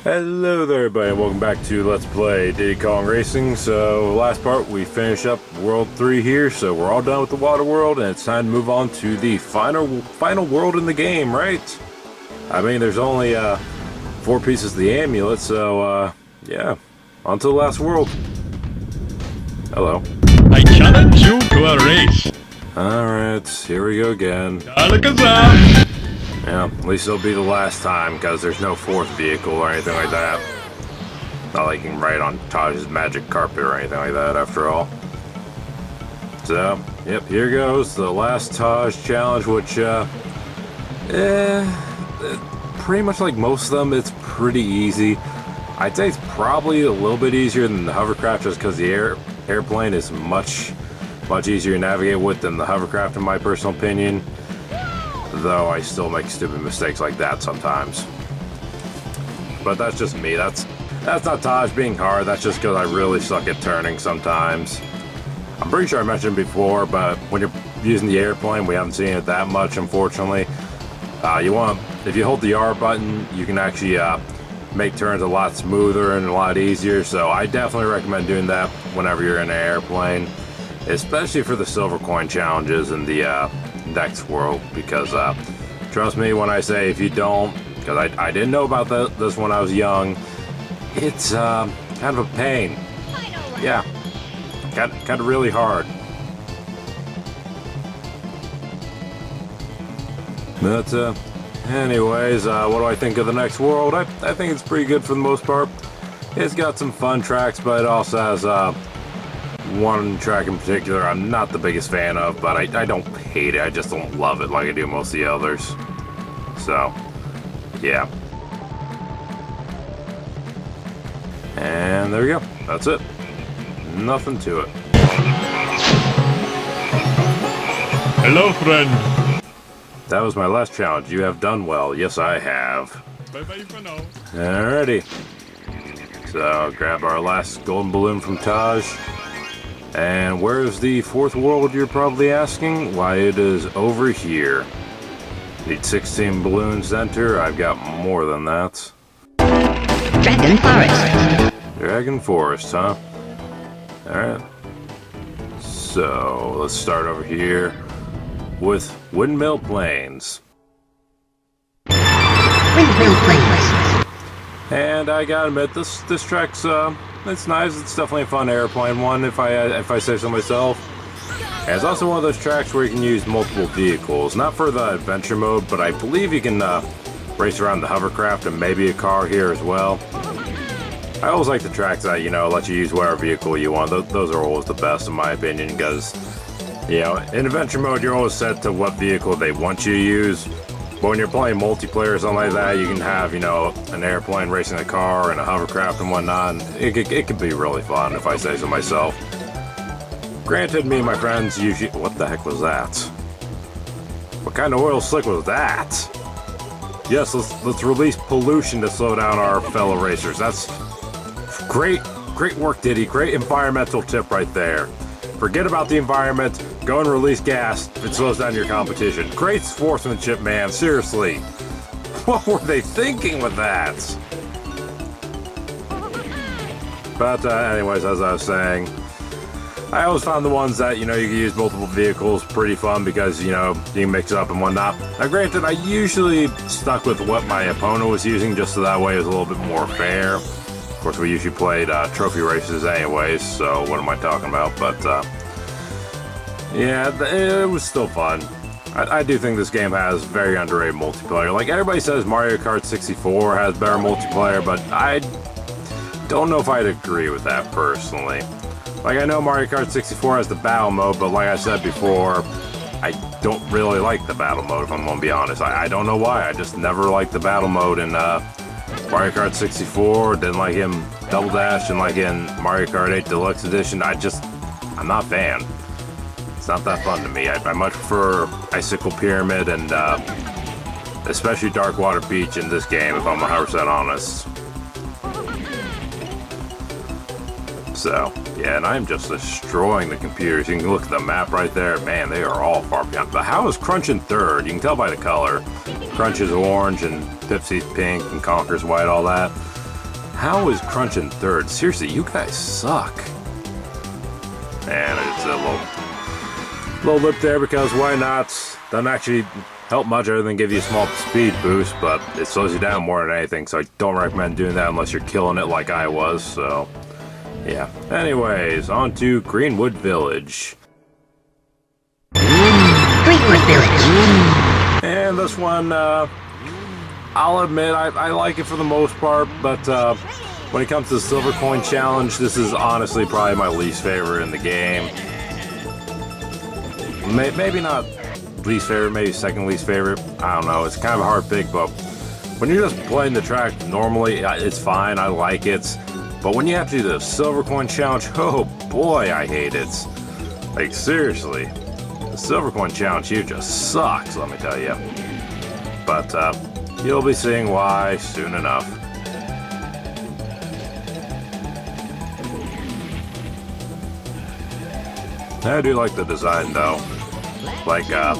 Hello there everybody, and welcome back to Let's Play Diddy Kong Racing. So, last part we finish up World 3 here, so we're all done with the water world, and it's time to move on to the final world in the game, right? I mean, there's only 4 pieces of the amulet, so yeah, on to the last world. Hello. I challenge you to a race. Alright, here we go again. Alakazam! Yeah, at least it'll be the last time, because there's no 4th vehicle or anything like that. Not like you can ride on Taj's magic carpet or anything like that, after all. So, yep, here goes the last Taj challenge, which, pretty much like most of them, it's pretty easy. I'd say it's probably a little bit easier than the hovercraft, just because the airplane is much easier to navigate with than the hovercraft, in my personal opinion. Though I still make stupid mistakes like that sometimes. But that's just me. That's not Taj being hard. That's just because I really suck at turning sometimes. I'm pretty sure I mentioned before, but when you're using the airplane, we haven't seen it that much, unfortunately. If you hold the R button, you can actually make turns a lot smoother and a lot easier. So I definitely recommend doing that whenever you're in an airplane, especially for the silver coin challenges and the next world, because trust me when I say, if you don't, because I didn't know about this when I was young, it's kind of a pain. Yeah, kind of really hard. But anyways, what do I think of the next world? I think it's pretty good for the most part. It's got some fun tracks, but it also has one track in particular I'm not the biggest fan of, but I don't hate it. I just don't love it like I do most of the others. So, yeah. And there we go. That's it. Nothing to it. Hello, friend. That was my last challenge. You have done well. Yes, I have. Bye-bye for now. Alrighty. So, grab our last golden balloon from Taj. And where's the 4th world, you're probably asking? Why, it is over here. Need 16 balloons to enter. I've got more than that. Dragon Forest. Dragon Forest, huh? Alright. So, let's start over here with Windmill Plains. Windmill Plains. And I gotta admit, this track's it's nice. It's definitely a fun airplane one, if I say so myself. And it's also one of those tracks where you can use multiple vehicles, not for the adventure mode, but I believe you can race around the hovercraft and maybe a car here as well. I always like the tracks that, let you use whatever vehicle you want. Those are always the best in my opinion, because in adventure mode you're always set to what vehicle they want you to use. But when you're playing multiplayer or something like that, you can have, an airplane racing a car and a hovercraft and whatnot. And it could be really fun, if I say so myself. Granted, me and my friends usually... What the heck was that? What kind of oil slick was that? Yes, let's release pollution to slow down our fellow racers. That's great work, Diddy. Great environmental tip right there. Forget about the environment. Go and release gas. It slows down your competition. Great sportsmanship, man. Seriously. What were they thinking with that? But anyways, as I was saying, I always found the ones that, you can use multiple vehicles pretty fun, because, you can mix it up and whatnot. Now, granted, I usually stuck with what my opponent was using, just so that way it was a little bit more fair. Of course, we usually played trophy races anyways, so what am I talking about? But, yeah, it was still fun. I do think this game has very underrated multiplayer. Like, everybody says Mario Kart 64 has better multiplayer, but I don't know if I'd agree with that personally. Like, I know Mario Kart 64 has the battle mode, but like I said before, I don't really like the battle mode, if I'm gonna be honest. I don't know why. I just never liked the battle mode in Mario Kart 64, didn't like him Double Dash, and like in Mario Kart 8 Deluxe Edition. I'm not a fan. It's not that fun to me. I much prefer Icicle Pyramid and especially Dark Water Beach in this game, if I'm 100% honest. So, yeah, and I'm just destroying the computers. You can look at the map right there. Man, they are all far behind. But how is Crunch in 3rd? You can tell by the color. Crunch is orange and Pipsy's pink and Conker's white, all that. How is Crunch in third? Seriously, you guys suck. And it's a little lip there because why not? Doesn't actually help much other than give you a small speed boost, but it slows you down more than anything, so I don't recommend doing that unless you're killing it like I was, so yeah. Anyways, on to Greenwood Village. Greenwood Village. And this one, I'll admit, I like it for the most part, but when it comes to the Silver Coin Challenge, this is honestly probably my least favorite in the game. Maybe not least favorite, maybe second least favorite. I don't know, it's kind of a hard pick, but when you're just playing the track normally, it's fine, I like it. But when you have to do the Silver Coin Challenge, oh boy, I hate it. Like, seriously. The Silver Coin Challenge here just sucks, let me tell you. But, you'll be seeing why soon enough. I do like the design, though. Like, I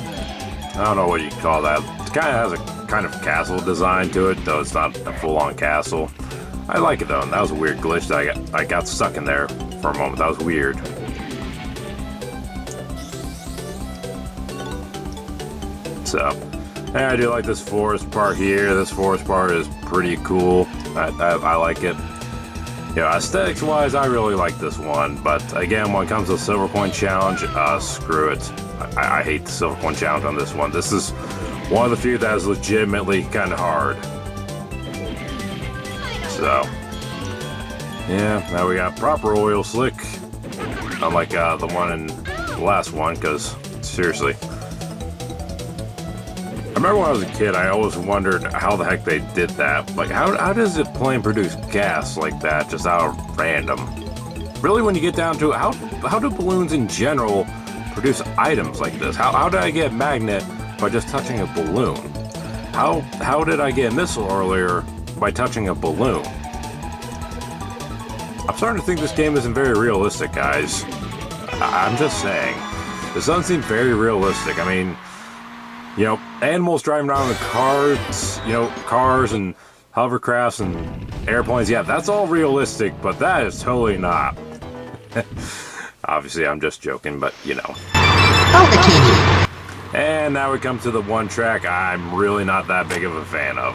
don't know what you call that. It kind of has a kind of castle design to it, though it's not a full-on castle. I like it, though, and that was a weird glitch that I got stuck in there for a moment. That was weird. So, yeah, I do like this forest part here. This forest part is pretty cool. I like it. You know, aesthetics-wise, I really like this one. But again, when it comes to the Silver Coin Challenge, screw it. I hate the Silver Coin Challenge on this one. This is one of the few that is legitimately kind of hard. So, yeah, now we got proper oil slick. Unlike the one in the last one, because seriously. I remember when I was a kid, I always wondered how the heck they did that. Like, how does a plane produce gas like that, just out of random? Really, when you get down to it, how do balloons in general produce items like this? How did I get magnet by just touching a balloon? How did I get missile earlier by touching a balloon? I'm starting to think this game isn't very realistic, guys. I'm just saying. This doesn't seem very realistic. I mean, you know, animals driving around in cars, you know, cars and hovercrafts and airplanes, yeah, that's all realistic, but that is totally not. Obviously, I'm just joking, but, you know. Oh, the candy. And now we come to the one track I'm really not that big of a fan of.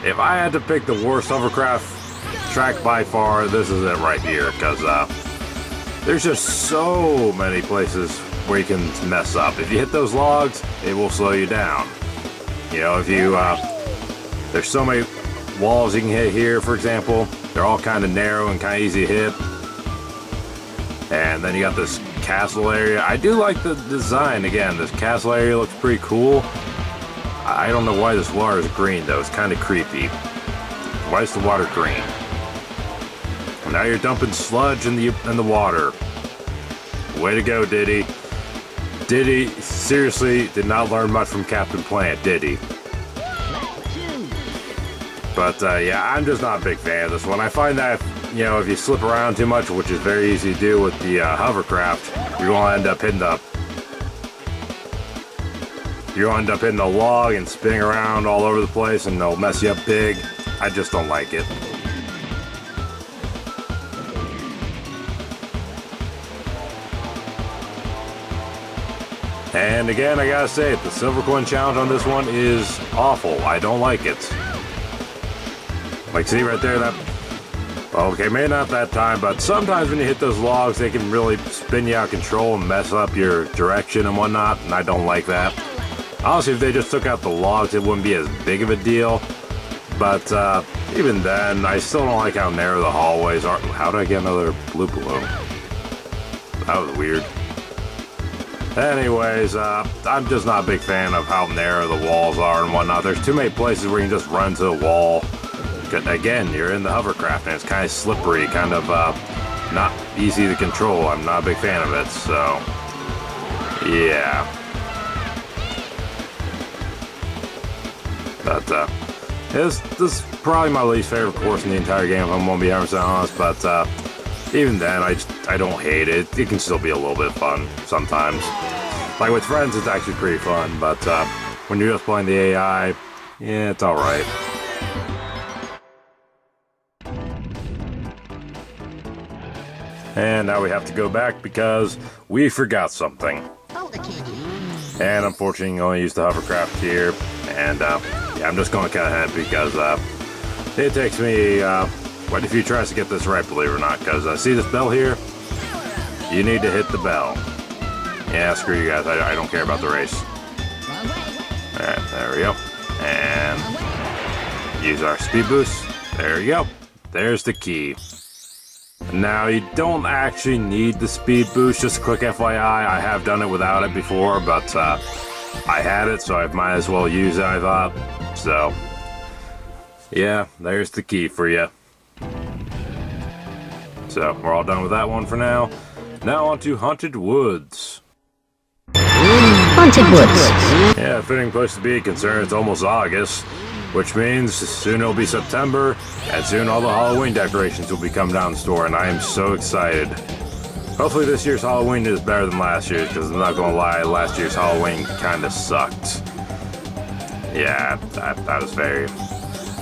If I had to pick the worst hovercraft track by far, this is it right here, because there's just so many places where you can mess up. If you hit those logs, it will slow you down. You know, if you, there's so many walls you can hit here, for example. They're all kind of narrow and kind of easy to hit. And then you got this castle area. I do like the design. Again, this castle area looks pretty cool. I don't know why this water is green, though. It's kind of creepy. Why is the water green? And now you're dumping sludge in the water. Way to go, Diddy. Diddy seriously did not learn much from Captain Planet, did he? But yeah, I'm just not a big fan of this one. I find that, you know, if you slip around too much, which is very easy to do with the hovercraft, you're going to end up hitting the log and spinning around all over the place, and they'll mess you up big. I just don't like it. And again, I gotta say, the Silver Coin Challenge on this one is awful. I don't like it. Like, see right there, that... Okay, maybe not that time, but sometimes when you hit those logs, they can really spin you out of control and mess up your direction and whatnot, and I don't like that. Honestly, if they just took out the logs, it wouldn't be as big of a deal. But even then, I still don't like how narrow the hallways are. How did I get another blue balloon? That was weird. Anyways, I'm just not a big fan of how narrow the walls are and whatnot. There's too many places where you can just run to a wall. Again, you're in the hovercraft and it's kind of slippery, kind of not easy to control. I'm not a big fan of it, so yeah. But this is probably my least favorite course in the entire game, if I'm gonna be 100% honest. But even then, I don't hate it. It can still be a little bit fun sometimes. Like with friends, it's actually pretty fun. But when you're just playing the AI, yeah, it's all right. And now we have to go back because we forgot something. Oh, the candy. And unfortunately, you only use the hovercraft here. And yeah, I'm just going to cut ahead because it takes me quite a few tries to get this right, believe it or not. Because see this bell here? You need to hit the bell. Yeah, screw you guys. I don't care about the race. Alright, there we go. And use our speed boost. There you go. There's the key. Now, you don't actually need the speed boost, just a quick FYI. I have done it without it before, but I had it, so I might as well use it, I thought. So, yeah, there's the key for you. So, we're all done with that one for now. Now on to Haunted Woods. Haunted Woods. Yeah, fitting place to be, considering it's almost August. Which means soon it'll be September, and soon all the Halloween decorations will be coming down the store, and I am so excited. Hopefully this year's Halloween is better than last year's, because I'm not gonna lie, last year's Halloween kinda sucked. Yeah, I was very,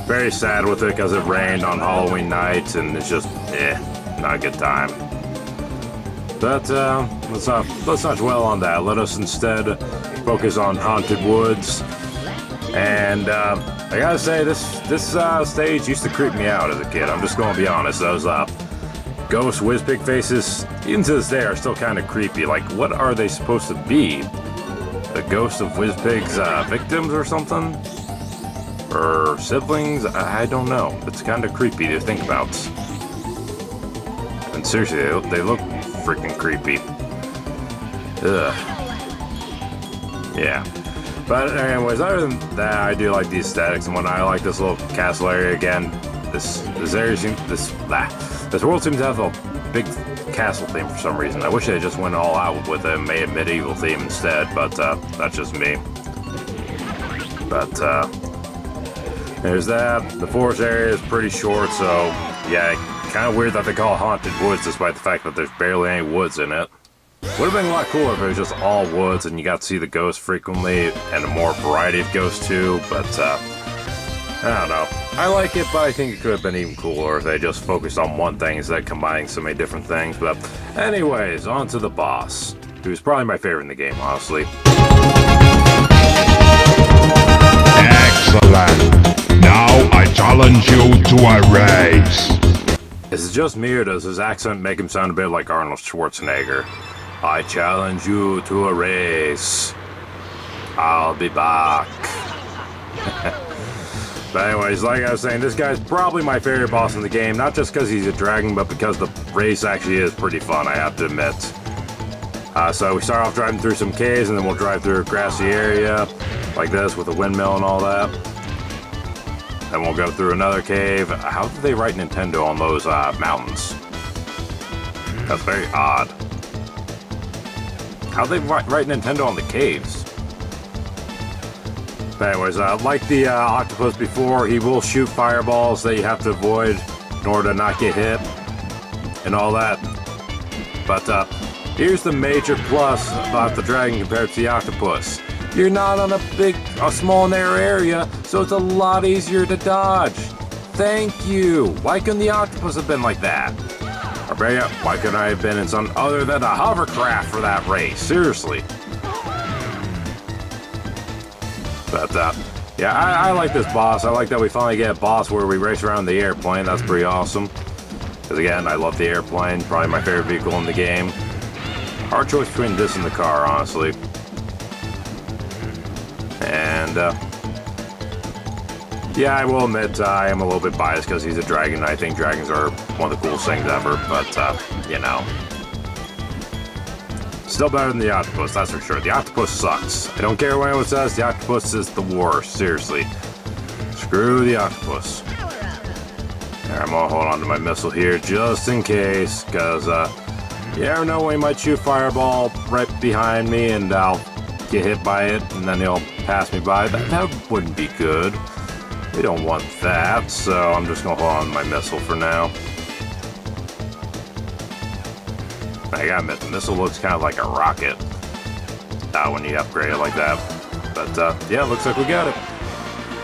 very sad with it, because it rained on Halloween night, and it's just, not a good time. But let's not dwell on that. Let us instead focus on Haunted Woods. And I gotta say, this stage used to creep me out as a kid. I'm just gonna be honest. Those ghost whiz-pig faces, even to this day, are still kind of creepy. Like, what are they supposed to be? The ghost of whiz-pig's victims or something? Or siblings? I don't know. It's kind of creepy to think about. And seriously, they look freaking creepy. Ugh. Yeah. But anyways, other than that, I do like the aesthetics and whatnot. I like this little castle area again. This area seems this world seems to have a big castle theme for some reason. I wish they just went all out with a medieval theme instead, but that's just me. But there's that. The forest area is pretty short, so yeah, kind of weird that they call it Haunted Woods despite the fact that there's barely any woods in it. Would have been a lot cooler if it was just all woods and you got to see the ghosts frequently and a more variety of ghosts too, but I don't know. I like it, but I think it could have been even cooler if they just focused on one thing instead of combining so many different things. But anyways, on to the boss, who's probably my favorite in the game, honestly. Excellent. Now I challenge you to a race. Is it just me or does his accent make him sound a bit like Arnold Schwarzenegger? I challenge you to a race. I'll be back. But anyways, like I was saying, this guy's probably my favorite boss in the game. Not just because he's a dragon, but because the race actually is pretty fun, I have to admit. So we start off driving through some caves, and then we'll drive through a grassy area, like this, with a windmill and all that. Then we'll go through another cave. How did they write Nintendo on those mountains? That's very odd. How'd they write Nintendo on the caves? But anyways, like the octopus before, he will shoot fireballs that you have to avoid in order to not get hit and all that. But here's the major plus about the dragon compared to the octopus. You're not on a small narrow area, so it's a lot easier to dodge. Thank you. Why couldn't the octopus have been like that? Or better yet, why couldn't I have been in something other than a hovercraft for that race? Seriously. But, yeah, I like this boss. I like that we finally get a boss where we race around the airplane. That's pretty awesome. Because, again, I love the airplane. Probably my favorite vehicle in the game. Hard choice between this and the car, honestly. And, yeah, I will admit I am a little bit biased because he's a dragon. I think dragons are one of the coolest things ever, but, you know. Still better than the octopus, that's for sure. The octopus sucks. I don't care what anyone says, the octopus is the worst, seriously. Screw the octopus. Alright, I'm gonna hold on to my missile here just in case, because, you never know when he might shoot fireball right behind me and I'll get hit by it and then he'll pass me by. That wouldn't be good. We don't want that, so I'm just gonna hold on to my missile for now. I gotta admit, the missile looks kind of like a rocket when you upgrade it like that. But, yeah, looks like we got it.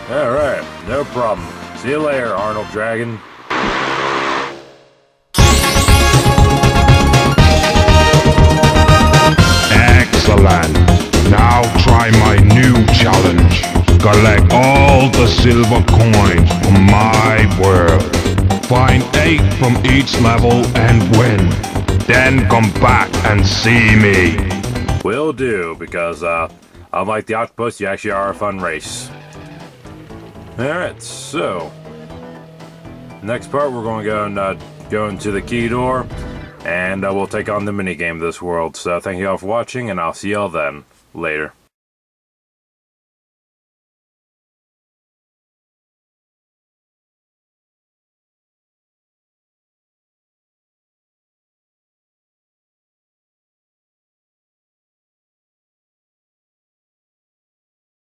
Alright, no problem. See you later, Arnold Dragon. silver coins from my world. Find 8 from each level and win. Then come back and see me. Will do, because unlike the octopus, you actually are a fun race. Alright, so next part we're going to go into the key door, and we'll take on the minigame of this world. So thank you all for watching, and I'll see y'all then. Later.